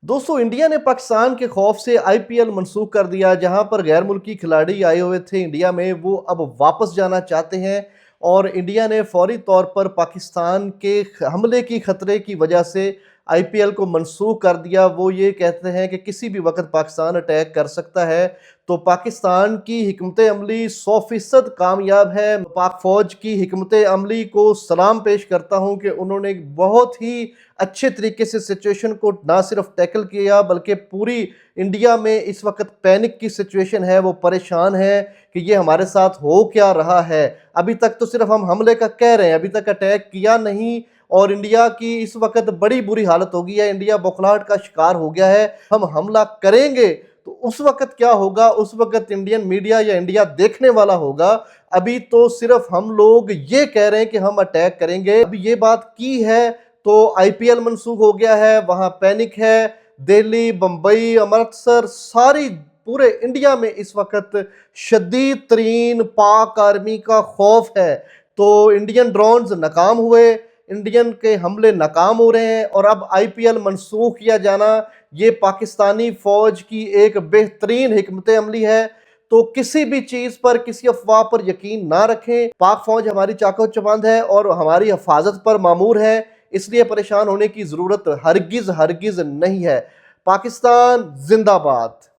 दोस्तों, इंडिया ने पाकिस्तान के खौफ से आईपीएल मंसूख कर दिया। जहां पर गैर मुल्की खिलाड़ी आए हुए थे इंडिया में, वो अब वापस जाना चाहते हैं। और इंडिया ने फौरी तौर पर पाकिस्तान के हमले की खतरे की वजह से आईपीएल को मंसूख कर दिया। वो ये कहते हैं कि किसी भी वक्त पाकिस्तान अटैक कर सकता है। तो पाकिस्तान की हिकमत अमली 100% कामयाब है। पाक फौज की हिकमत अमली को सलाम पेश करता हूं कि उन्होंने बहुत ही अच्छे तरीके से सिचुएशन को ना सिर्फ टैकल किया, बल्कि पूरी इंडिया में इस वक्त पैनिक की सिचुएशन है। वो परेशान है कि ये हमारे साथ हो क्या रहा है। अभी तक तो सिर्फ हम हमले का कह रहे हैं, अभी तक अटैक किया नहीं। और इंडिया की इस वक्त बड़ी बुरी हालत हो गई है। इंडिया बौखलाहट का शिकार हो गया है। हम हमला करेंगे तो उस वक्त क्या होगा, उस वक्त इंडियन मीडिया या इंडिया देखने वाला होगा। अभी तो सिर्फ हम लोग ये कह रहे हैं कि हम अटैक करेंगे। अभी ये बात की है तो आईपीएल मंसूख हो गया है, वहां पैनिक है। दिल्ली, बंबई, अमृतसर, सारी पूरे इंडिया में इस वक्त शदीद तरीन पाक आर्मी का खौफ है। तो इंडियन ड्रोन्स नाकाम हुए, इंडियन के हमले नाकाम हो रहे हैं। और अब आईपीएल मंसूख किया जाना, ये पाकिस्तानी फौज की एक बेहतरीन हिकमत अमली है। तो किसी भी चीज पर, किसी अफवाह पर यकीन ना रखें। पाक फौज हमारी चाको चबंद है और हमारी हिफाजत पर मामूर है, इसलिए परेशान होने की जरूरत हरगिज हरगिज नहीं है। पाकिस्तान जिंदाबाद।